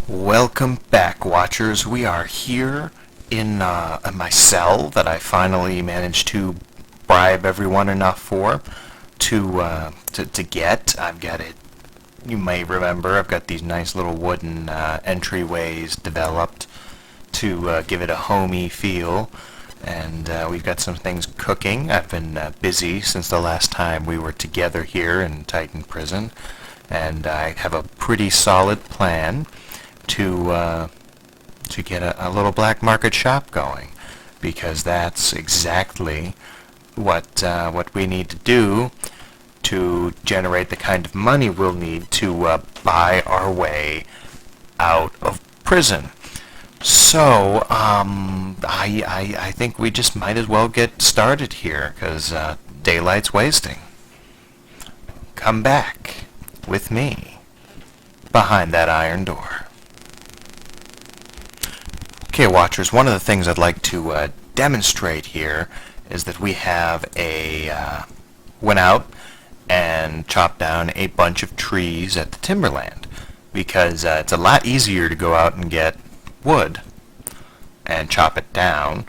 Welcome back, watchers. We are here in my cell that I finally managed to bribe everyone enough for to get. I've got it. You may remember I've got these nice little wooden entryways developed to give it a homey feel, and we've got some things cooking. I've been busy since the last time we were together here in Titan Prison, and I have a pretty solid plan to get a little black market shop going, because that's exactly what we need to do to generate the kind of money we'll need to buy our way out of prison. So I think we just might as well get started here, because daylight's wasting. Come back with me behind that iron door. Okay, watchers, one of the things I'd like to demonstrate here is that we have went out and chopped down a bunch of trees at the timberland, because it's a lot easier to go out and get wood and chop it down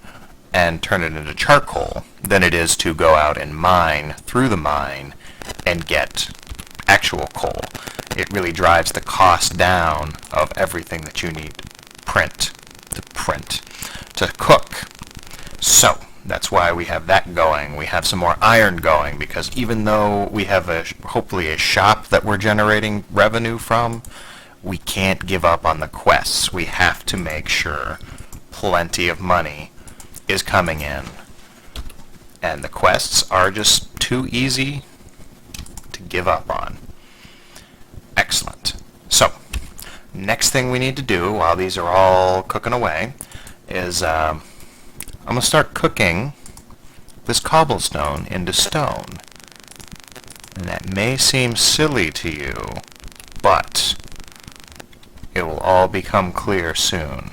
and turn it into charcoal than it is to go out and mine through the mine and get actual coal. It really drives the cost down of everything that you need to cook. So that's why we have that going. We have some more iron going, because even though we have hopefully a shop that we're generating revenue from, we can't give up on the quests. We have to make sure plenty of money is coming in, and the quests are just too easy to give up on. Excellent. So next thing we need to do while these are all cooking away is I'm going to start cooking this cobblestone into stone. And that may seem silly to you, but it will all become clear soon.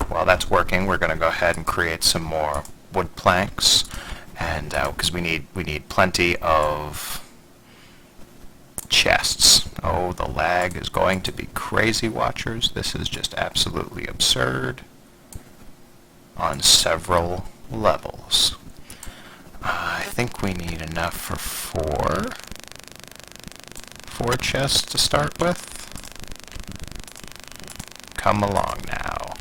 While that's working, we're going to go ahead and create some more wood planks, and because we need plenty of chests. Oh, the lag is going to be crazy, watchers. This is just absolutely absurd on several levels. I think we need enough for four chests to start with. Come along now.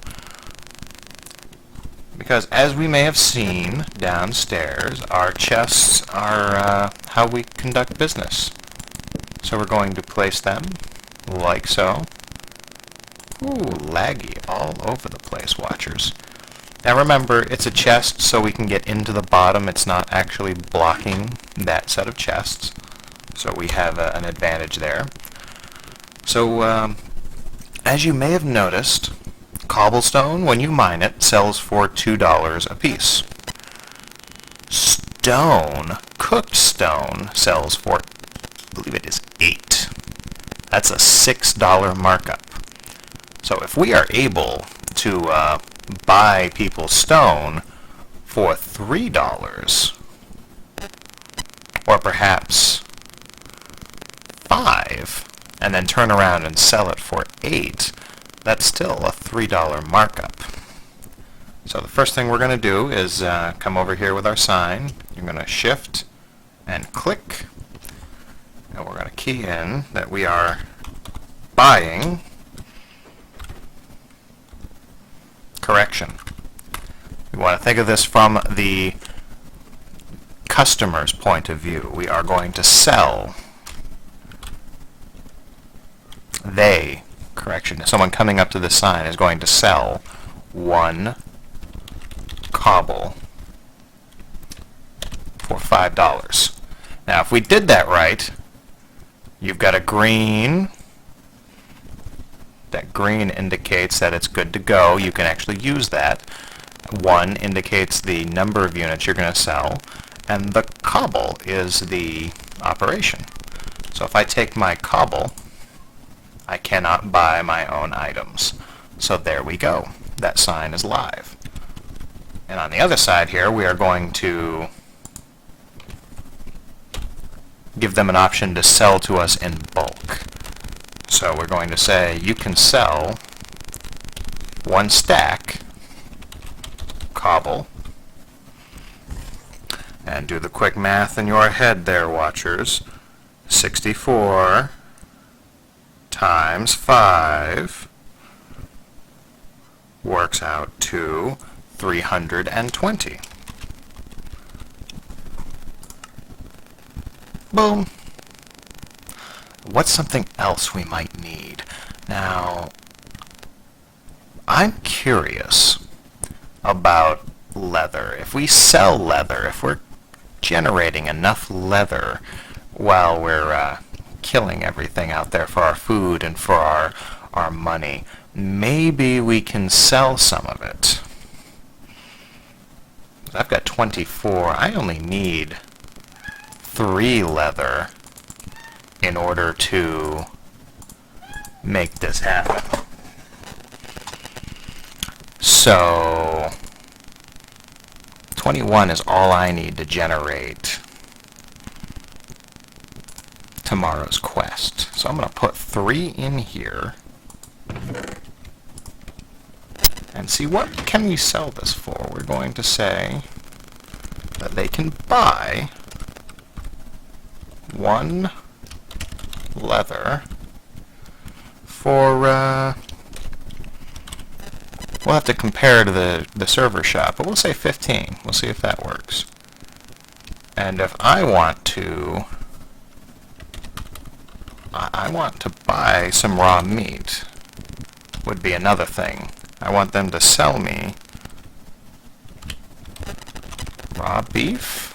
Because as we may have seen downstairs, our chests are how we conduct business. So we're going to place them like so. Ooh, laggy all over the place, watchers. Now remember, it's a chest, so we can get into the bottom. It's not actually blocking that set of chests. So we have an advantage there. So as you may have noticed, cobblestone, when you mine it, sells for $2 a piece. Stone, cooked stone, sells for, I believe it is $8. That's a $6 markup. So if we are able to buy people stone for $3, or perhaps $5, and then turn around and sell it for $8, that's still a $3 markup. So the first thing we're going to do is come over here with our sign. You're going to shift and click, and we're going to key in that we are buying. Correction. We want to think of this from the customer's point of view. We are going to sell. Someone coming up to the sign is going to sell 1 cobble for $5. Now, if we did that right, you've got a green. That green indicates that it's good to go. You can actually use that. 1 indicates the number of units you're going to sell, and the cobble is the operation. So if I take my cobble, I cannot buy my own items. So there we go. That sign is live. And on the other side here, we are going to give them an option to sell to us in bulk. So we're going to say you can sell 1 stack cobble. And do the quick math in your head there, watchers. 64 times 5 works out to 320. Boom. What's something else we might need? Now, I'm curious about leather. If we sell leather, if we're generating enough leather while we're killing everything out there for our food and for our money, maybe we can sell some of it. I've got 24. I only need 3 leather in order to make this happen. So 21 is all I need to generate tomorrow's quest. So I'm going to put 3 in here and see what can we sell this for. We're going to say that they can buy 1 leather for, we'll have to compare to the server shop, but we'll say 15. We'll see if that works. And if I want to buy some raw meat, would be another thing. I want them to sell me raw beef.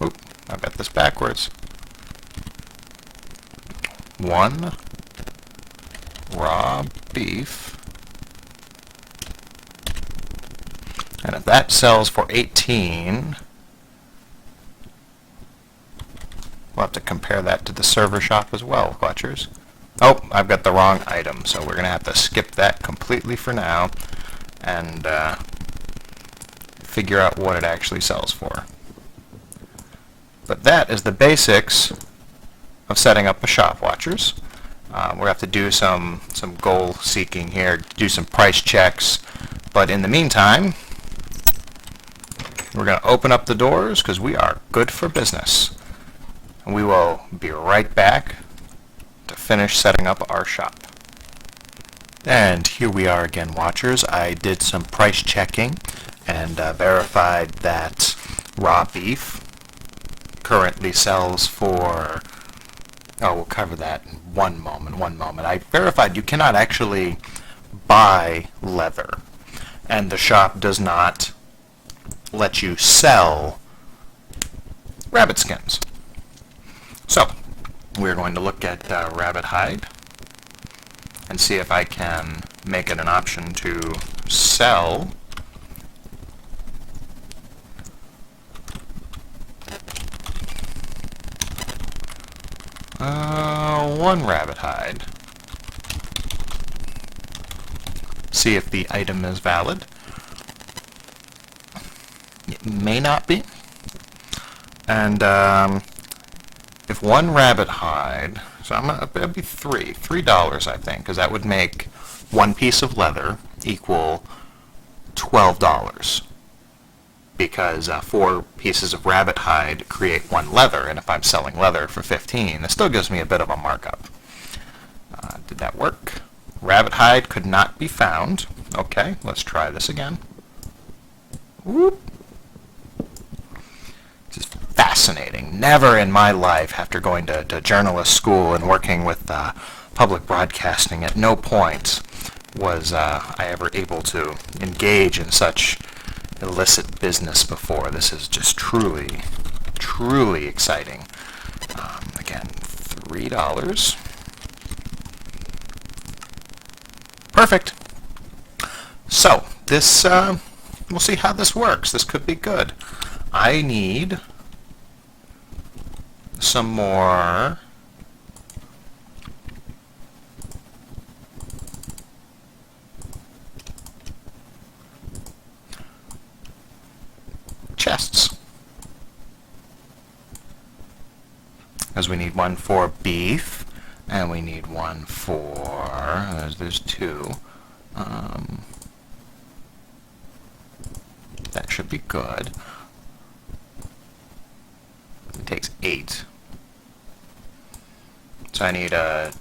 Oop, I've got this backwards. 1 raw beef. And if that sells for 18, we'll have to compare that to the server shop as well, watchers. Oh, I've got the wrong item, so we're going to have to skip that completely for now and figure out what it actually sells for. But that is the basics of setting up a shop, watchers. We'll have to do some goal seeking here, do some price checks, but in the meantime, we're going to open up the doors because we are good for business. And we will be right back to finish setting up our shop. And here we are again, watchers. I did some price checking and verified that raw beef currently sells for, oh, we'll cover that in one moment. I verified you cannot actually buy leather, and the shop does not let you sell rabbit skins. So, we're going to look at rabbit hide and see if I can make it an option to sell one rabbit hide. See if the item is valid. It may not be. And if 1 rabbit hide, so it'll be $3, I think, because that would make 1 piece of leather equal $12. Because 4 pieces of rabbit hide create 1 leather, and if I'm selling leather for 15, it still gives me a bit of a markup. Did that work? Rabbit hide could not be found. Okay, let's try this again. Whoop. This is fascinating. Never in my life, after going to journalist school and working with public broadcasting, at no point was I ever able to engage in such illicit business before. This is just truly, truly exciting. Again, $3. Perfect. So, this, we'll see how this works. This could be good. I need some more chests. because we need one for beef, and we need one for, there's two. That should be good. It takes 8. So I need a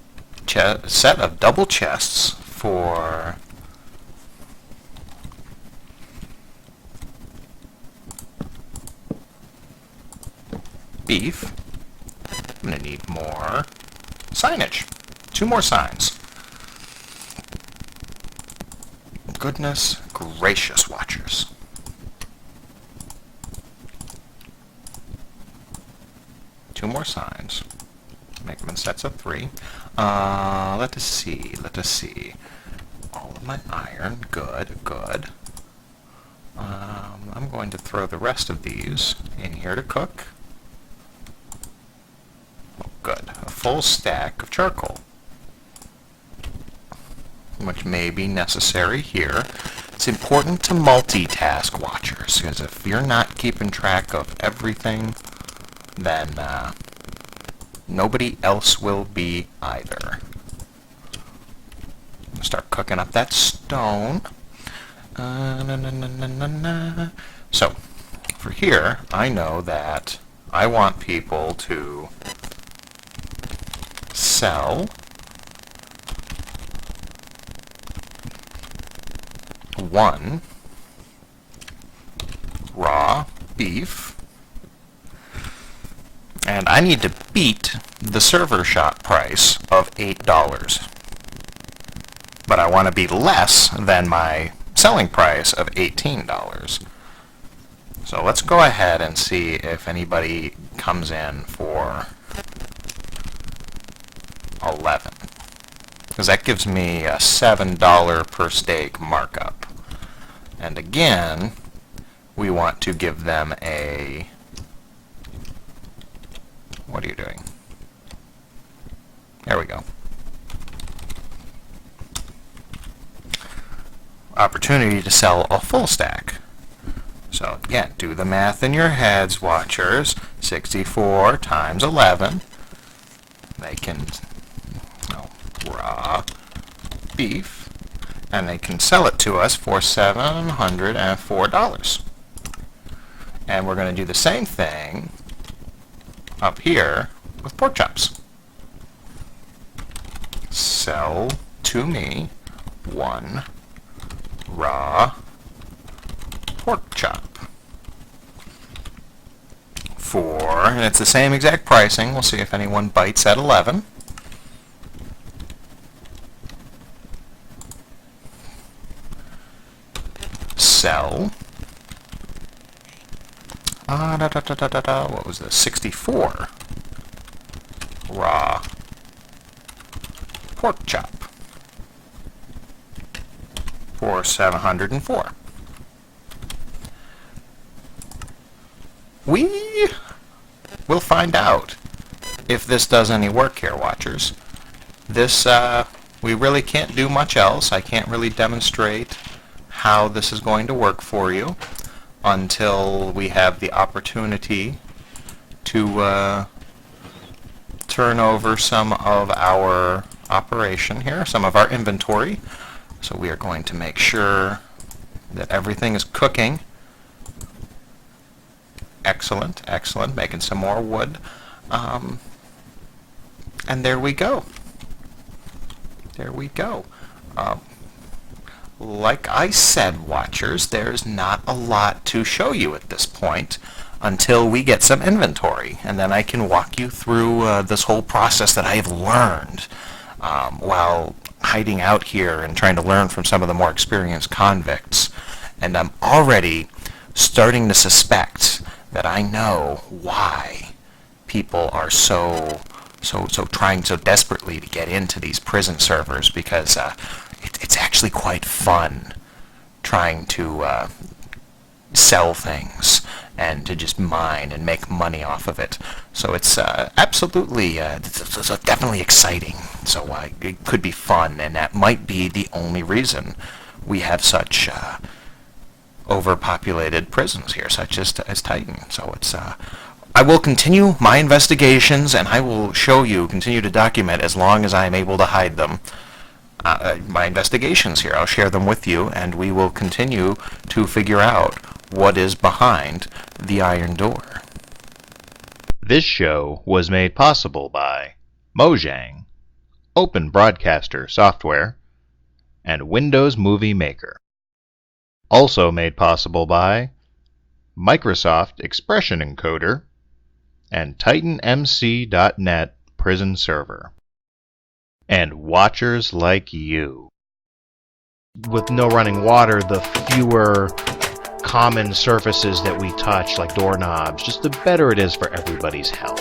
set of double chests for beef. I'm going to need more signage. 2 more signs. Goodness gracious, watchers. Two more signs. Make them in sets of 3. Let us see. All of my iron. Good. I'm going to throw the rest of these in here to cook. Oh, good. A full stack of charcoal, which may be necessary here. It's important to multitask, watchers, because if you're not keeping track of everything, then nobody else will be either. Start cooking up that stone. So, for here, I know that I want people to sell one raw beef, and I need to beat the server shop price of $8, but I want to be less than my selling price of $18. So let's go ahead and see if anybody comes in for 11, because that gives me a $7 per steak markup. And again, we want to give them a... What are you doing? There we go. Opportunity to sell a full stack. So again, do the math in your heads, watchers. 64 times 11. They can... raw beef, and they can sell it to us for $704. And we're going to do the same thing up here with pork chops. Sell to me one raw pork chop for, and it's the same exact pricing. We'll see if anyone bites at 11. Sell. What was this? 64 raw pork chop for $704. We will find out if this does any work here, watchers. This, we really can't do much else. I can't really demonstrate how this is going to work for you until we have the opportunity to turn over some of our operation here, some of our inventory. So we are going to make sure that everything is cooking. Excellent, excellent. Making some more wood. And there we go. There we go. Like I said, watchers, there's not a lot to show you at this point until we get some inventory, and then I can walk you through this whole process that I have learned while hiding out here and trying to learn from some of the more experienced convicts. And I'm already starting to suspect that I know why people are so trying so desperately to get into these prison servers, because it's actually quite fun trying to sell things and to just mine and make money off of it. So it's absolutely, it's definitely exciting. So it could be fun, and that might be the only reason we have such overpopulated prisons here, such as Titan. So it's I will continue my investigations, and I will continue to document as long as I am able to hide them. My investigations here. I'll share them with you, and we will continue to figure out what is behind the iron door. This show was made possible by Mojang, Open Broadcaster Software, and Windows Movie Maker. Also made possible by Microsoft Expression Encoder and TitanMC.net Prison Server. And watchers like you. With no running water, the fewer common surfaces that we touch, like doorknobs, just the better it is for everybody's health.